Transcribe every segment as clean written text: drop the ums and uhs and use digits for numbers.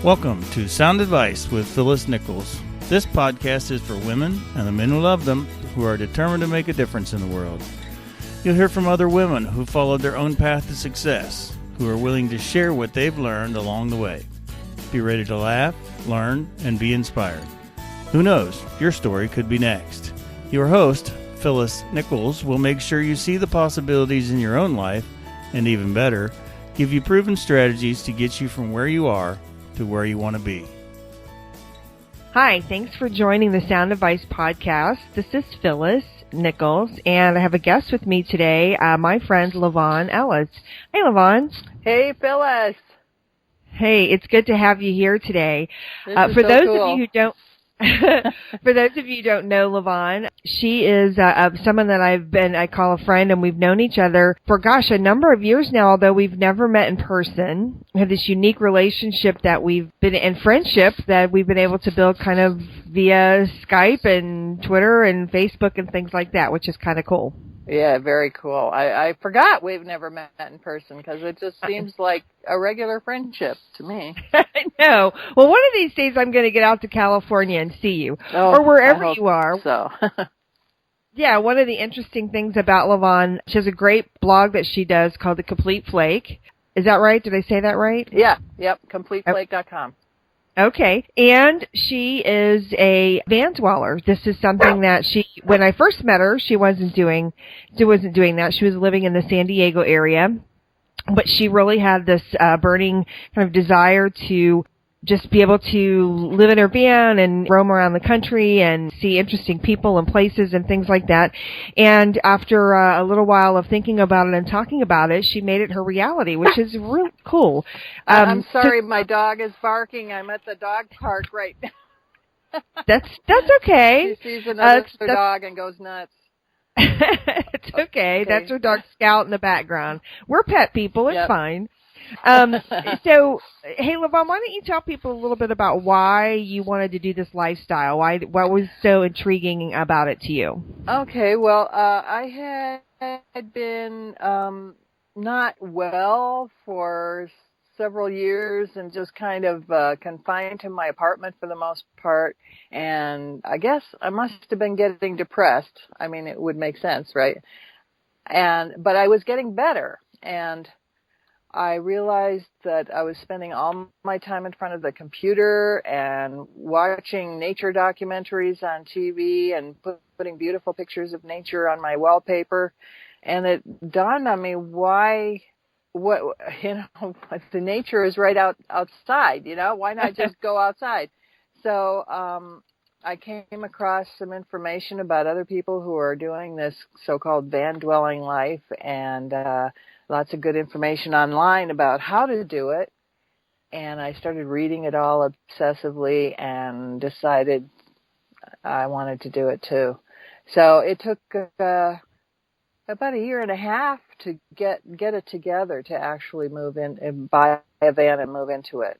Welcome to Sound Advice with Phyllis Nichols. This podcast is for women and the men who love them, who are determined to make a difference in the world. You'll hear from other women who followed their own path to success, who are willing to share what they've learned along the way. Be ready to laugh, learn, and be inspired. Who knows, your story could be next. Your host, Phyllis Nichols, will make sure you see the possibilities in your own life, and even better, give you proven strategies to get you from where you are to where you want to be. Hi, thanks for joining the Sound Advice podcast. This is Phyllis Nichols, and I have a guest with me today, my friend LaVonne Ellis. Hey, LaVonne. Hey, Phyllis. Hey, it's good to have you here today. For those of you who don't, for those of you who don't know LaVonne, she is someone that I call a friend, and we've known each other for, a number of years now, although we've never met in person. We have this unique relationship that we've been in, friendship that we've been able to build kind of via Skype and Twitter and Facebook and things like that, which is kind of cool. Yeah, very cool. I forgot we've never met in person because it just seems like a regular friendship to me. I know. Well, one of these days I'm going to get out to California and see you, or wherever you are. So. Yeah, one of the interesting things about LaVonne, she has a great blog that she does called The Complete Flake. Is that right? Did I say that right? Yeah, yep, CompleteFlake.com. Okay, and she is a vandweller. This is something that when I first met her, she wasn't doing that. She was living in the San Diego area, but she really had this burning kind of desire to just be able to live in her van and roam around the country and see interesting people and places and things like that. And after a little while of thinking about it and talking about it, she made it her reality, which is really cool. I'm sorry, my dog is barking. I'm at the dog park right now. That's okay. She sees another dog and goes nuts. It's okay. That's her dog Scout in the background. We're pet people. It's fine. So, hey, LaVonne, why don't you tell people a little bit about why you wanted to do this lifestyle? What was so intriguing about it to you? Okay, well, I had been not well for several years and just kind of confined to my apartment for the most part. And I guess I must have been getting depressed. I mean, it would make sense, right? But I was getting better, and I realized that I was spending all my time in front of the computer and watching nature documentaries on TV and putting beautiful pictures of nature on my wallpaper. And it dawned on me the nature is right outside, why not just go outside? So, I came across some information about other people who are doing this so-called van dwelling life, and lots of good information online about how to do it. And I started reading it all obsessively and decided I wanted to do it too. So it took about a year and a half to get it together to actually move in and buy a van and move into it.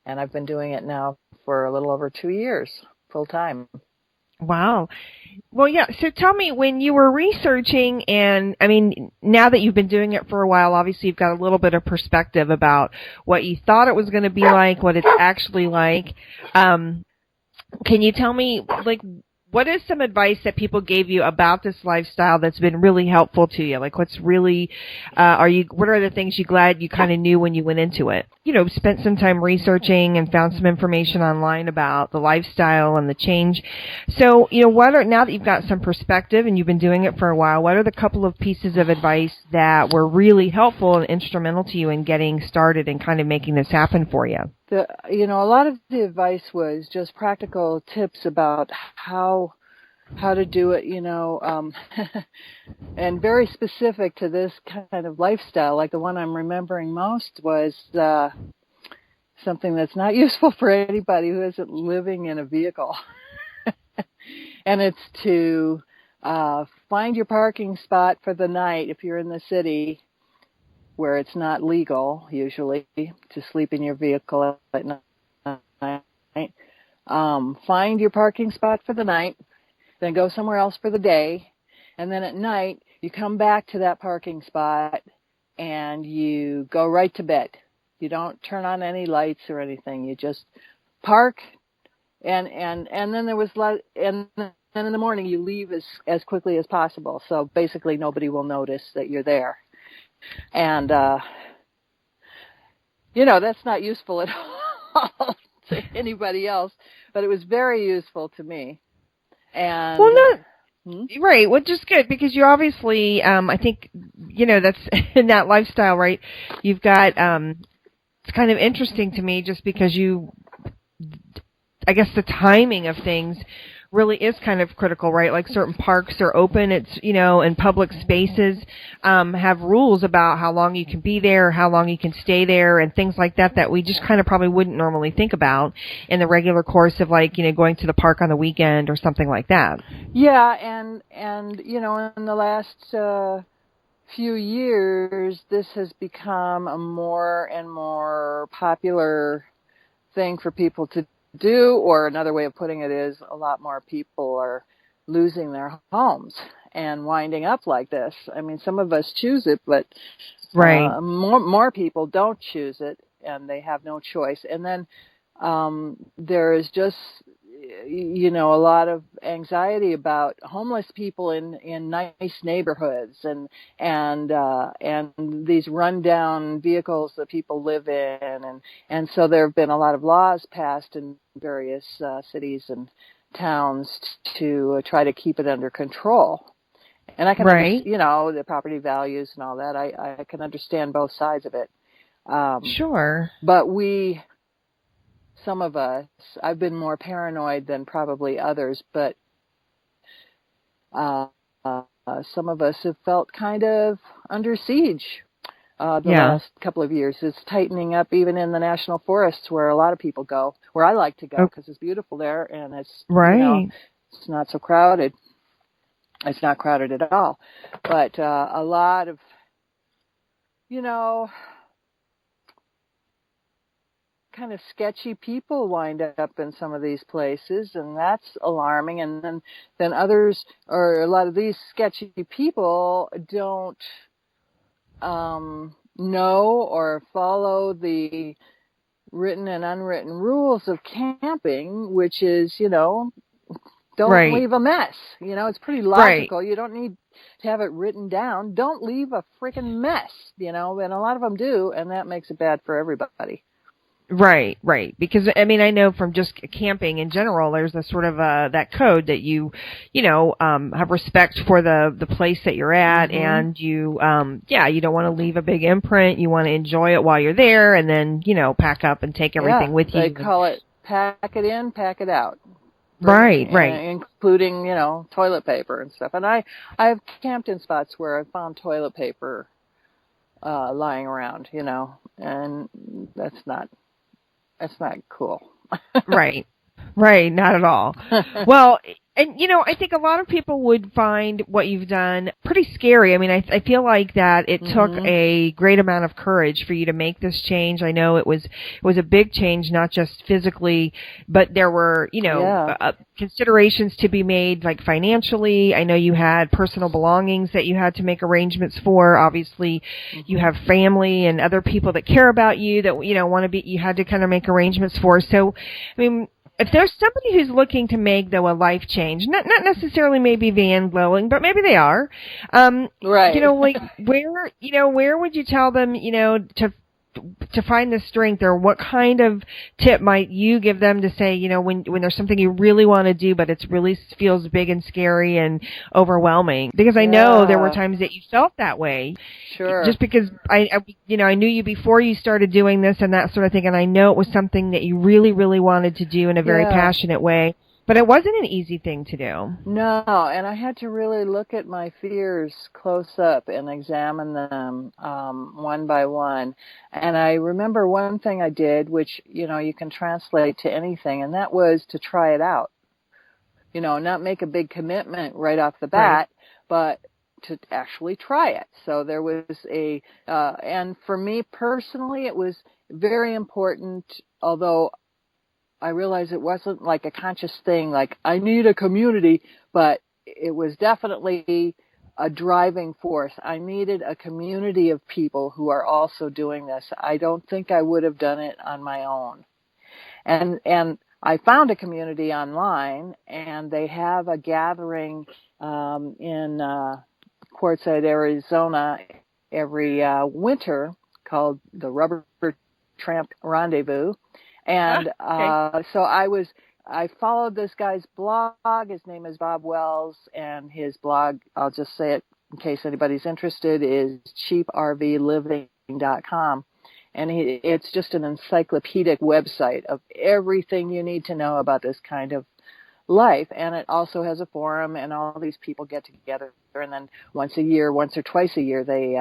And I've been doing it now for a little over 2 years, full time. Wow. Well, yeah. So tell me, when you were researching, and I mean, now that you've been doing it for a while, obviously you've got a little bit of perspective about what you thought it was going to be like, what it's actually like. Can you tell me, what is some advice that people gave you about this lifestyle that's been really helpful to you? What's really, what are the things you're glad you kind of knew when you went into it? Spent some time researching and found some information online about the lifestyle and the change. So, now that you've got some perspective and you've been doing it for a while, what are the couple of pieces of advice that were really helpful and instrumental to you in getting started and kind of making this happen for you? A lot of the advice was just practical tips about how to do it, and very specific to this kind of lifestyle. Like the one I'm remembering most was something that's not useful for anybody who isn't living in a vehicle. And it's to find your parking spot for the night if you're in the city, where it's not legal, usually, to sleep in your vehicle at night. Find your parking spot for the night, then go somewhere else for the day, and then at night, you come back to that parking spot and you go right to bed. You don't turn on any lights or anything. You just park, and then there was and then in the morning you leave as quickly as possible. So basically nobody will notice that you're there. And that's not useful at all to anybody else, but it was very useful to me. And right, which is good because you obviously, I think, that's in that lifestyle, right? You've got, it's kind of interesting to me just because I guess the timing of things really is kind of critical, right? Like certain parks are open, and public spaces have rules about how long you can be there, how long you can stay there, and things like that we just kind of probably wouldn't normally think about in the regular course of going to the park on the weekend or something like that. Yeah, and in the last few years, this has become a more and more popular thing for people to do, or another way of putting it is a lot more people are losing their homes and winding up like this. I mean, some of us choose it, but right. More people don't choose it, and they have no choice. And then there is just a lot of anxiety about homeless people in nice neighborhoods and these rundown vehicles that people live in, and so there have been a lot of laws passed in various cities and towns to try to keep it under control. And I can the property values and all that. I can understand both sides of it. Sure. But some of us, I've been more paranoid than probably others, but some of us have felt kind of under siege the last couple of years. It's tightening up even in the national forests where a lot of people go, where I like to go because it's beautiful there and it's it's not so crowded. It's not crowded at all. But a lot of, kind of sketchy people wind up in some of these places, and that's alarming. And then others, or a lot of these sketchy people don't know or follow the written and unwritten rules of camping, which is, don't leave a mess. It's pretty logical. Right. You don't need to have it written down. Don't leave a freaking mess, and a lot of them do, and that makes it bad for everybody. Right. Because, I mean, I know from just camping in general, there's a sort of that code that you have respect for the place that you're at, and you don't want to leave a big imprint. You want to enjoy it while you're there, and then, pack up and take everything with you. They call it pack it in, pack it out. Right. Including, toilet paper and stuff. And I've camped in spots where I found toilet paper lying around, and that's not cool. Right, not at all. Well, and I think a lot of people would find what you've done pretty scary. I mean, I feel like that it took a great amount of courage for you to make this change. I know it was a big change, not just physically, but there were, considerations to be made, like financially. I know you had personal belongings that you had to make arrangements for. Obviously, you have family and other people that care about you that, you had to kind of make arrangements for. So, I mean, if there's somebody who's looking to make, though, a life change, not necessarily maybe van dwelling, but maybe they are, right? Like where would you tell them, to find the strength, or what kind of tip might you give them to say, when there's something you really want to do, but it really feels big and scary and overwhelming? Because I know there were times that you felt that way. Sure. Just because I knew you before you started doing this and that sort of thing, and I know it was something that you really, really wanted to do in a very passionate way. But it wasn't an easy thing to do. No, and I had to really look at my fears close up and examine them one by one. And I remember one thing I did, which, you can translate to anything, and that was to try it out. Not make a big commitment right off the bat, but to actually try it. So there was and for me personally, it was very important, although I realized it wasn't like a conscious thing, like I need a community, but it was definitely a driving force. I needed a community of people who are also doing this. I don't think I would have done it on my own. And I found a community online, and they have a gathering in Quartzsite, Arizona, every winter called the Rubber Tramp Rendezvous. And so I followed this guy's blog. His name is Bob Wells, and his blog, I'll just say it in case anybody's interested, is cheaprvliving.com. And it's just an encyclopedic website of everything you need to know about this kind of life. And it also has a forum, and all these people get together. And then once or twice a year, they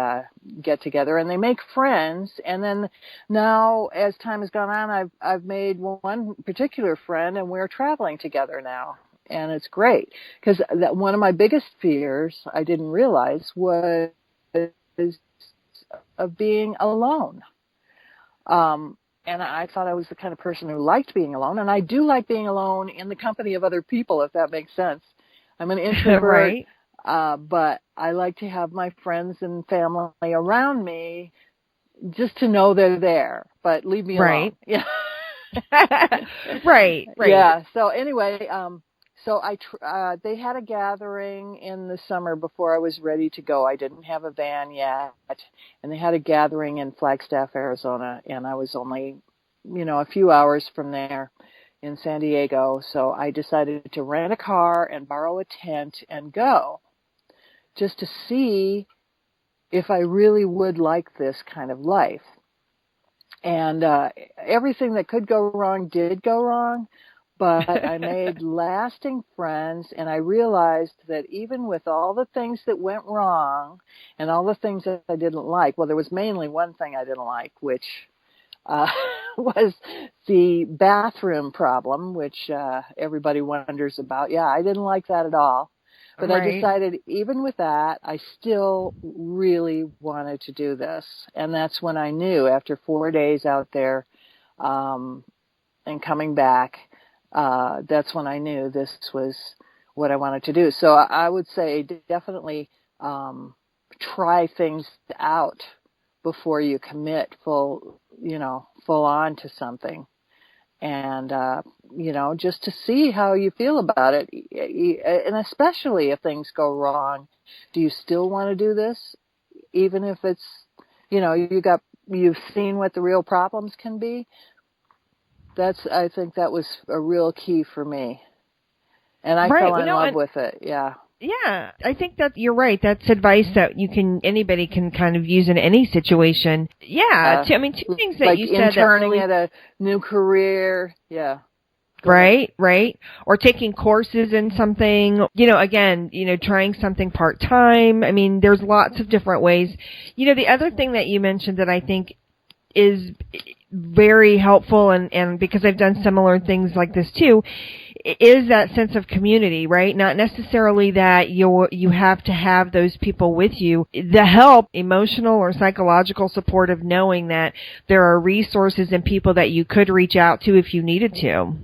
get together and they make friends. And then now, as time has gone on, I've made one particular friend, and we're traveling together now. And it's great, because one of my biggest fears, I didn't realize, was of being alone. And I thought I was the kind of person who liked being alone, and I do like being alone in the company of other people, if that makes sense. I'm an introvert, right. But I like to have my friends and family around me just to know they're there, but leave me alone. Right. Yeah. Right. Yeah. So anyway, so they had a gathering in the summer before I was ready to go. I didn't have a van yet, and they had a gathering in Flagstaff, Arizona, and I was only, a few hours from there in San Diego. So I decided to rent a car and borrow a tent and go, just to see if I really would like this kind of life. And everything that could go wrong did go wrong. But I made lasting friends, and I realized that even with all the things that went wrong and all the things that I didn't like, well, there was mainly one thing I didn't like, which was the bathroom problem, which everybody wonders about. Yeah, I didn't like that at all. But right. I decided even with that, I still really wanted to do this. And that's when I knew, after 4 days out there and coming back, that's when I knew this was what I wanted to do. So I would say definitely try things out before you commit full on to something. And, just to see how you feel about it. And especially if things go wrong, do you still want to do this? Even if it's, you've seen what the real problems can be. I think that was a real key for me. And I fell in love with it. Yeah. Yeah, I think that you're right. That's advice that anybody can kind of use in any situation. Yeah, two things that like you said. Interning at a new career. Yeah. Right. Or taking courses in something, trying something part-time. There's lots of different ways. The other thing that you mentioned that I think is very helpful, and because I've done similar things like this too, is that sense of community, right? Not necessarily that you have to have those people with you. The help, emotional or psychological support of knowing that there are resources and people that you could reach out to if you needed to.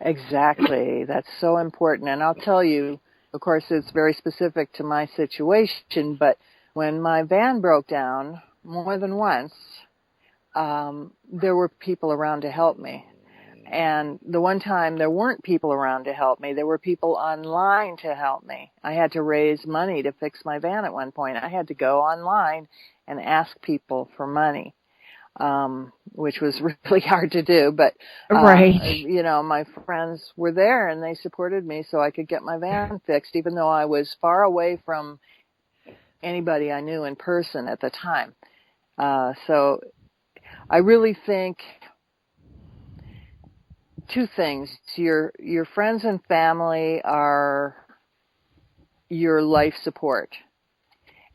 Exactly. That's so important. And I'll tell you, of course, it's very specific to my situation, but when my van broke down more than once, there were people around to help me. And the one time there weren't people around to help me, there were people online to help me. I had to raise money to fix my van at one point. I had to go online and ask people for money, which was really hard to do. But, right. My friends were there and they supported me so I could get my van fixed, even though I was far away from anybody I knew in person at the time. So I really think two things. Your friends and family are your life support.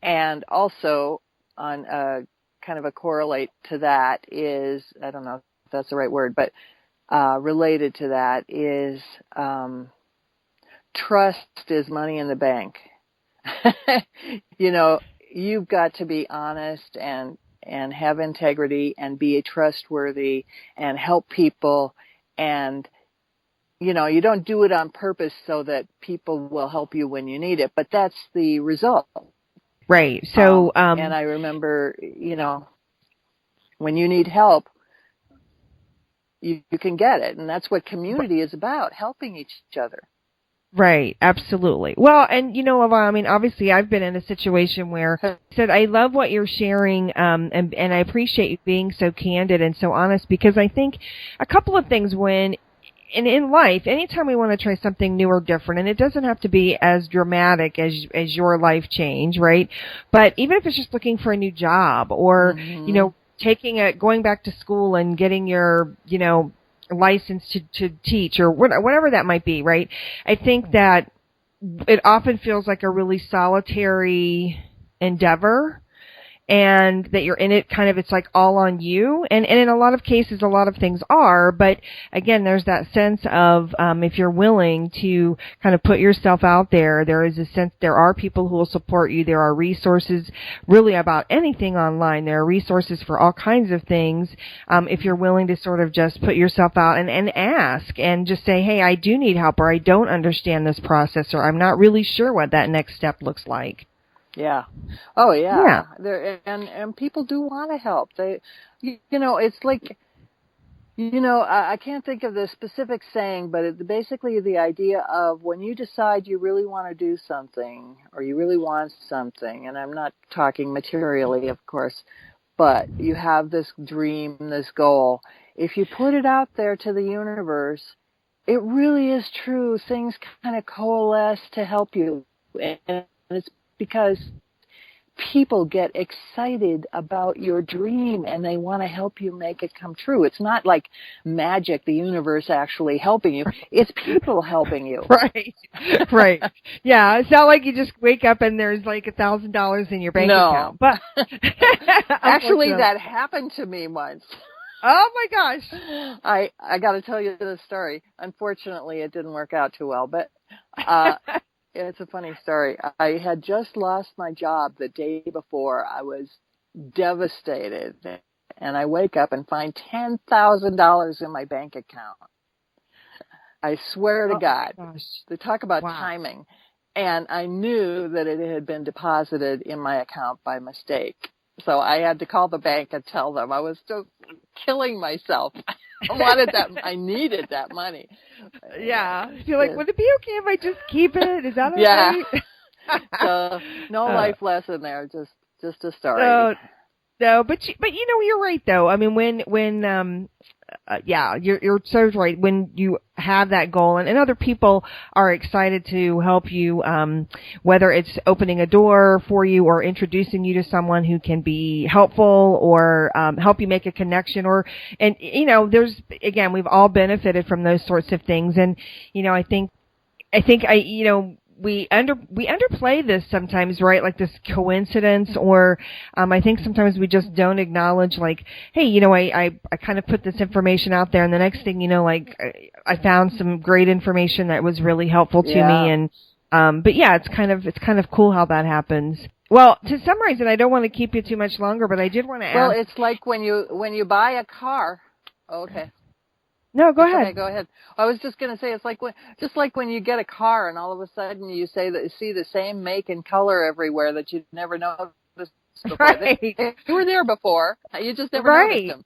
And also, on kind of a correlate to that is, I don't know if that's the right word, but related to that is trust is money in the bank. You've got to be honest and have integrity and be trustworthy and help people. And you don't do it on purpose so that people will help you when you need it, but that's the result. Right. So, and I remember, when you need help, you can get it. And that's what community is about, helping each other. Right, absolutely. Well, and LaVonne, I mean, obviously I've been in a situation where I said, I love what you're sharing, and I appreciate you being so candid and so honest, because I think a couple of things in life, anytime we want to try something new or different, and it doesn't have to be as dramatic as your life change, right? But even if it's just looking for a new job or, going back to school and getting your, license to teach or whatever that might be, right? I think that it often feels like a really solitary endeavor, and that you're in it kind of, it's like all on you. And in a lot of cases, a lot of things are, but again, there's that sense of, if you're willing to kind of put yourself out there, there is a sense, there are people who will support you. There are resources really about anything online. There are resources for all kinds of things. If you're willing to sort of just put yourself out and ask and just say, hey, I do need help, or I don't understand this process, or I'm not really sure what that next step looks like. Yeah. Oh, yeah. And people do want to help. They, it's like, I can't think of the specific saying, but it's basically the idea of when you decide you really want to do something or you really want something, and I'm not talking materially, of course, but you have this dream, this goal. If you put it out there to the universe, it really is true. Things kind of coalesce to help you. And it's because people get excited about your dream and they want to help you make it come true. It's not like magic, the universe actually helping you. It's people helping you. Right. Right. Yeah. It's not like you just wake up and there's like $1,000 in your bank account. But actually, that happened to me once. Oh my gosh. I got to tell you the story. Unfortunately, it didn't work out too well, but it's a funny story. I had just lost my job the day before. I was devastated. And I wake up and find $10,000 in my bank account. I swear to God. They talk about timing. And I knew that it had been deposited in my account by mistake. So I had to call the bank and tell them. I was still killing myself. I wanted that. I needed that money. Yeah. You're like, would it be okay if I just keep it? Is that okay? Yeah. So no life lesson there. Just a story. No, but you're right though. I mean, when you're so right. When you have that goal and other people are excited to help you, whether it's opening a door for you or introducing you to someone who can be helpful or help you make a connection, we've all benefited from those sorts of things. And, I think we underplay this sometimes, right? Like this coincidence, or I think sometimes we just don't acknowledge, like, hey, I kind of put this information out there, and the next thing I found some great information that was really helpful to me, and but yeah, it's kind of cool how that happens. Well, to summarize it, I don't want to keep you too much longer, but I did want to ask. Well, it's like when you buy a car. Okay. No, go ahead. Okay, go ahead. I was just going to say, it's like when you get a car and all of a sudden you see the same make and color everywhere that you'd never noticed before. Right. They were there before. You just never noticed them.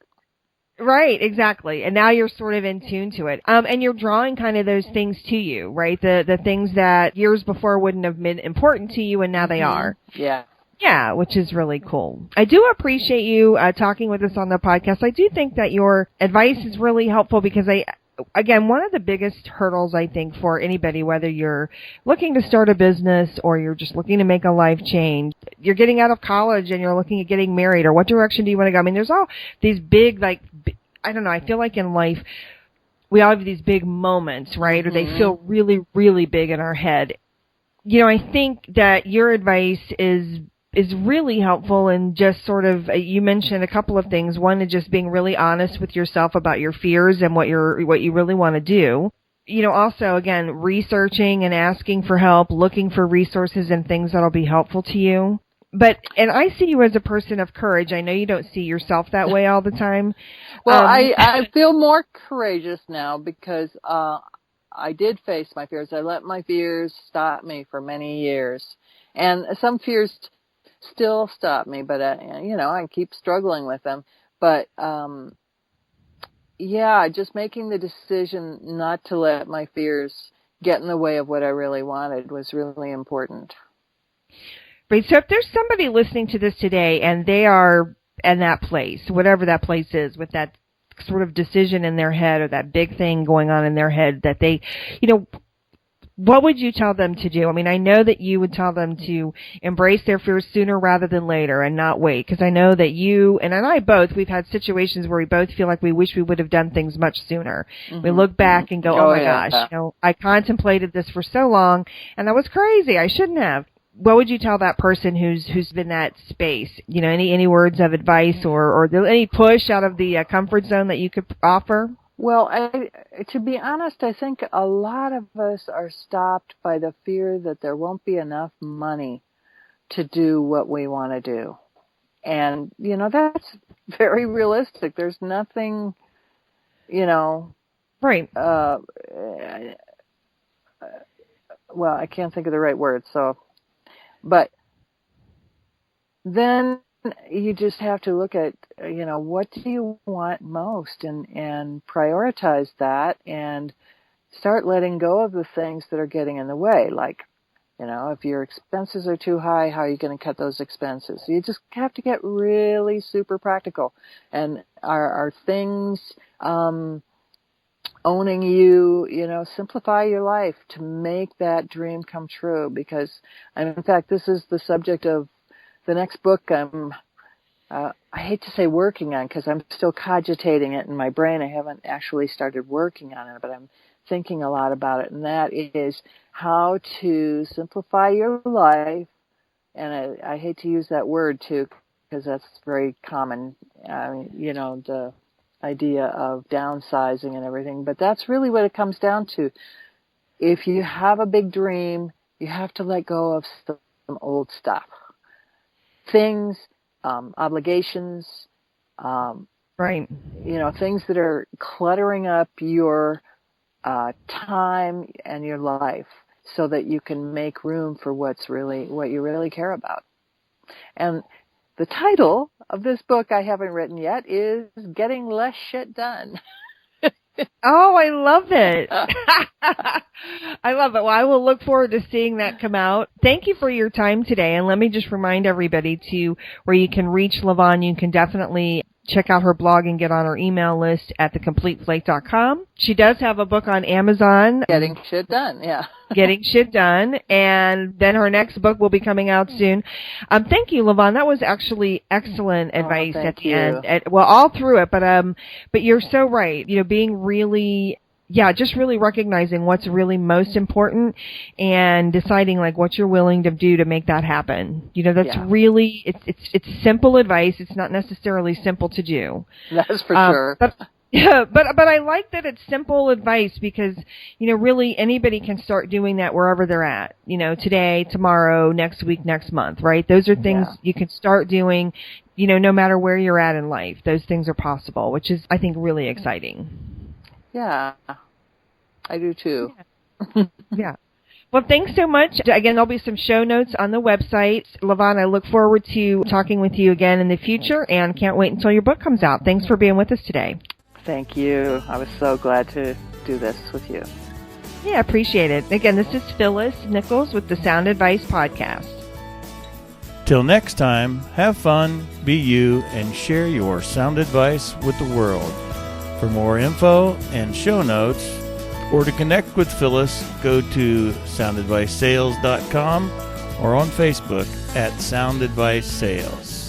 Right, exactly. And now you're sort of in tune to it. And you're drawing kind of those things to you, right? The things that years before wouldn't have been important to you, and now they are. Yeah. Yeah, which is really cool. I do appreciate you talking with us on the podcast. I do think that your advice is really helpful because one of the biggest hurdles, I think, for anybody, whether you're looking to start a business or you're just looking to make a life change, you're getting out of college and you're looking at getting married, or what direction do you want to go? I mean, there's all these big, I don't know, I feel like in life, we all have these big moments, right? Or they feel really, really big in our head. I think that your advice is really helpful, and just sort of, you mentioned a couple of things. One is just being really honest with yourself about your fears and what you really want to do. Also, again, researching and asking for help, looking for resources and things that'll be helpful to you. And I see you as a person of courage. I know you don't see yourself that way all the time. Well, I feel more courageous now because I did face my fears. I let my fears stop me for many years. And some fears still stop me, but, I keep struggling with them. But, just making the decision not to let my fears get in the way of what I really wanted was really important. Right. So if there's somebody listening to this today and they are in that place, whatever that place is, with that sort of decision in their head or that big thing going on in their head that they, what would you tell them to do? I mean, I know that you would tell them to embrace their fears sooner rather than later and not wait, because I know that you and I both, we've had situations where we both feel like we wish we would have done things much sooner. Mm-hmm. We look back and go, oh my gosh, I contemplated this for so long and that was crazy. I shouldn't have. What would you tell that person who's been in that space? Any words of advice or any push out of the comfort zone that you could offer? Well, to be honest, I think a lot of us are stopped by the fear that there won't be enough money to do what we want to do. And, that's very realistic. There's nothing, Right. Well, I can't think of the right word, but then you just have to look at, what do you want most and prioritize that and start letting go of the things that are getting in the way. Like, if your expenses are too high, how are you going to cut those expenses? You just have to get really super practical. And are things owning you, simplify your life to make that dream come true. Because, in fact, this is the subject of the next book I hate to say working on, because I'm still cogitating it in my brain. I haven't actually started working on it, but I'm thinking a lot about it. And that is how to simplify your life. And I hate to use that word, too, because that's very common, the idea of downsizing and everything. But that's really what it comes down to. If you have a big dream, you have to let go of some old stuff. Things, obligations, right. Things that are cluttering up your time and your life so that you can make room for what you really care about. And the title of this book I haven't written yet is Getting Less Shit Done. Oh, I love it. I love it. Well, I will look forward to seeing that come out. Thank you for your time today. And let me just remind everybody where you can reach LaVonne. You can definitely check out her blog and get on her email list at thecompleteflake.com. She does have a book on Amazon. Getting Shit Done, yeah. Getting Shit Done. And then her next book will be coming out soon. Thank you, LaVonne. That was actually excellent advice at the end. All through it, but you're so right. Being really... just really recognizing what's really most important and deciding what you're willing to do to make that happen. That's really, it's simple advice. It's not necessarily simple to do. That's for sure. But I like that it's simple advice because, really anybody can start doing that wherever they're at, today, tomorrow, next week, next month, right? Those are things you can start doing, no matter where you're at in life. Those things are possible, which is, I think, really exciting. Yeah, I do too. Yeah. Well, thanks so much. Again, there'll be some show notes on the website. LaVonne, I look forward to talking with you again in the future and can't wait until your book comes out. Thanks for being with us today. Thank you. I was so glad to do this with you. Yeah, appreciate it. Again, this is Phyllis Nichols with the Sound Advice Podcast. Till next time, have fun, be you, and share your sound advice with the world. For more info and show notes, or to connect with Phyllis, go to soundadvicesales.com or on Facebook at Sound Advice Sales.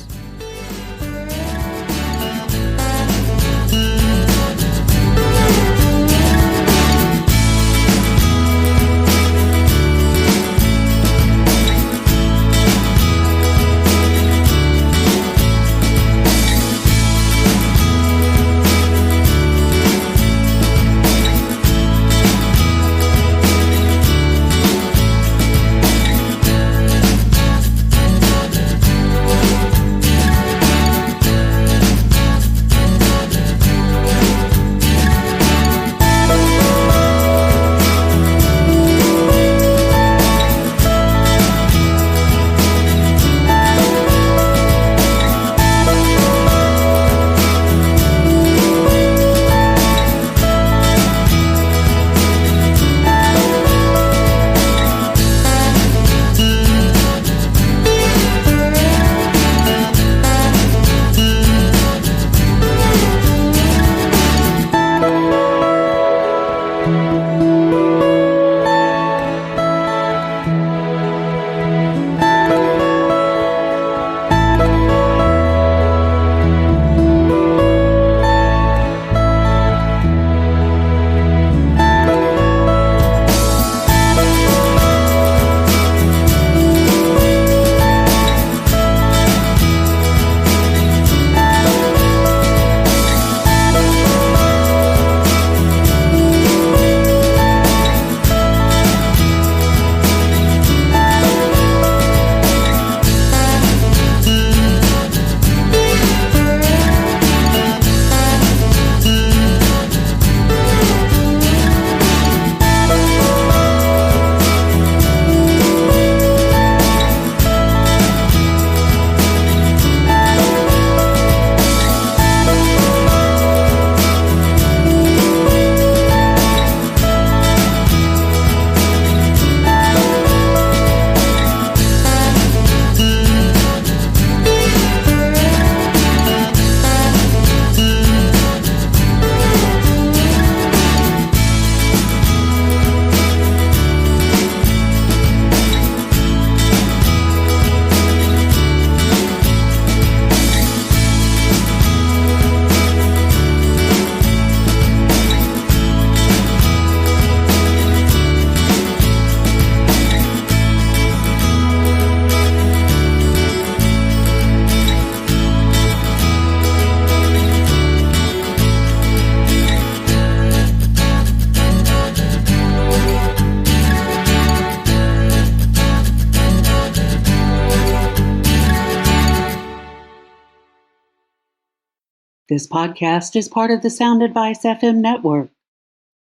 This podcast is part of the Sound Advice FM network.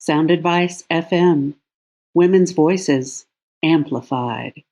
Sound Advice FM. Women's voices amplified.